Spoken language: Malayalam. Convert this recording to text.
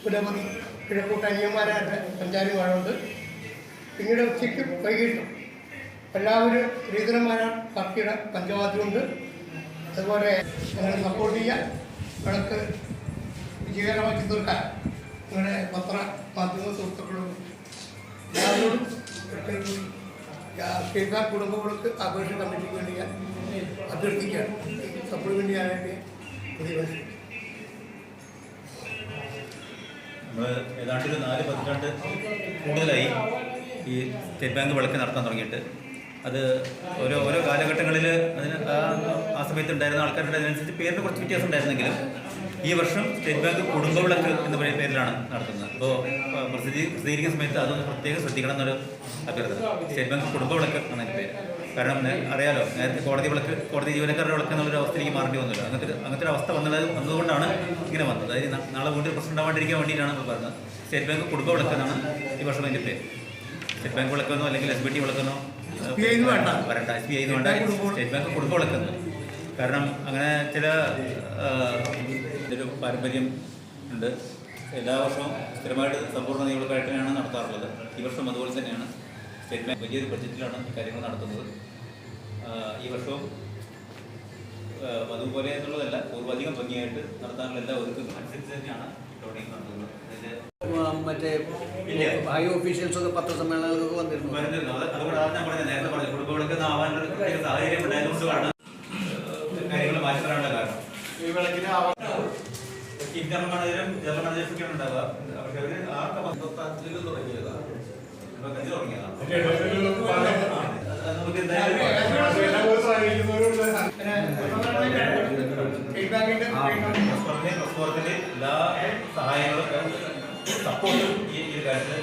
പുലമതി കിഴക്കൂട്ട് അനിയന്മാരായിട്ട് സഞ്ചാരികളുണ്ട്. പിന്നീട് ഉച്ചയ്ക്കും വൈകിട്ടും എല്ലാവരും ശ്രീധരന്മാര പാർട്ടിയുടെ പഞ്ചവാദ്യമുണ്ട്. അതുപോലെ ഞങ്ങളെ സപ്പോർട്ട് ചെയ്യാൻ വിളക്ക് വിജയകരമാക്കി തീർക്കാൻ നിങ്ങളുടെ പത്രമാധ്യമ സുഹൃത്തുക്കളും എല്ലാവരോടും സ്റ്റേറ്റ് ബാങ്ക് കുടുംബങ്ങൾക്ക് ആഘോഷ കമ്മിറ്റിക്ക് വേണ്ടി ഞാൻ അഭ്യർത്ഥിക്കുകയാണ്. സപ്ലിമെൻ്റ് ചെയ്യാനായിട്ട് പ്രതിബദ്ധം. നമ്മൾ ഏതാണ്ട് ഒരു 4 പതിറ്റാണ്ട് കൂടുതലായി ഈ സ്റ്റേറ്റ് ബാങ്ക് വിളക്ക് നടത്താൻ തുടങ്ങിയിട്ട്. അത് ഓരോ കാലഘട്ടങ്ങളിൽ അതിന് ആ സമയത്ത് ഉണ്ടായിരുന്ന ആൾക്കാരുടെ അതിനനുസരിച്ച് പേരിന് കുറച്ച് വ്യത്യാസം ഉണ്ടായിരുന്നെങ്കിലും ഈ വർഷം സ്റ്റേറ്റ് ബാങ്ക് കുടുംബവിളക്ക് എന്ന പേരിലാണ് നടത്തുന്നത്. അപ്പോൾ പ്രസിദ്ധീകരിക്കുന്ന സമയത്ത് അതൊന്ന് പ്രത്യേകം ശ്രദ്ധിക്കണം എന്നൊരു അഭ്യർത്ഥന. സ്റ്റേറ്റ് ബാങ്ക് കുടുംബവിളക്ക് എന്നതിൻ്റെ പേര്. കാരണം അറിയാലോ, നേരത്തെ കോടതി ജീവനക്കാരുടെ വിളക്ക് എന്നുള്ളൊരു അവസ്ഥയിലേക്ക് മാറേണ്ടി വന്നില്ല. അങ്ങനത്തെ ഒരു അവസ്ഥ വന്നതുകൊണ്ടാണ് ഇങ്ങനെ വന്നത്. അതായത് നാളെ വീണ്ടും പ്രശ്നം ഉണ്ടാവാണ്ടിരിക്കാൻ വേണ്ടിയിട്ടാണ് നമ്മൾ പറഞ്ഞത്. സ്റ്റേറ്റ് ബാങ്ക് കുടുംബവിളക്ക് എന്നാണ് ഈ വർഷം അതിൻ്റെ പേര്. സ്റ്റേറ്റ് ബാങ്ക് വിളക്കെന്നോ അല്ലെങ്കിൽ SBT വിളക്കെന്നോ വരണ്ട, SBI വേണ്ട, സ്റ്റേറ്റ് ബാങ്ക് കുടുംബവിളക്കെന്ന്. കാരണം അങ്ങനെ ചില ഒരു പാരമ്പര്യം ഉണ്ട്. എല്ലാ വർഷവും സ്ഥിരമായിട്ട് സമ്പൂർണ്ണ നിയമക്കായിട്ടാണ് നടത്താറുള്ളത്. ഈ വർഷം അതുപോലെ തന്നെയാണ്. സ്റ്റേറ്റ് ബാങ്ക് വലിയൊരു ബഡ്ജറ്റിലാണ് ഈ കാര്യങ്ങൾ നടത്തുന്നത്. ഈ വർഷവും അതുപോലെ എന്നുള്ളതല്ല, പൂർവ്വധികം ഭംഗിയായിട്ട് നടത്താനുള്ള എല്ലാ ഒരുക്കങ്ങളും അനുസരിച്ച് തന്നെയാണ് ടോണിങ് നടത്തുന്നത്. മറ്റേ ഹൈ ഓഫീഷ്യൽസൊക്കെ പത്രസമ്മേളനങ്ങളൊക്കെ വന്നിരുന്നു. അതുകൊണ്ടാണ് ഞാൻ പറഞ്ഞത്, നേരത്തെ പറഞ്ഞു കുടുംബവിളക്ക് ആവാനുള്ള പ്രത്യേക സാഹചര്യം ഉണ്ടായതുകൊണ്ടാണ് കാര്യങ്ങൾ മാറ്റി തരാനുള്ള കാരണം. ഈ വിളക്കിന് ചീഫ് ജനറൽ മാനേജറും ജനറൽ മാനേജർക്കൊക്കെയാണ് ഉണ്ടാവുക. പക്ഷെ അവർ ആ 55 തുടങ്ങിയതാണ്. നമുക്ക് എന്തായാലും എല്ലാ സഹായങ്ങളും സപ്പോർട്ടും ഈ കാര്യത്തിൽ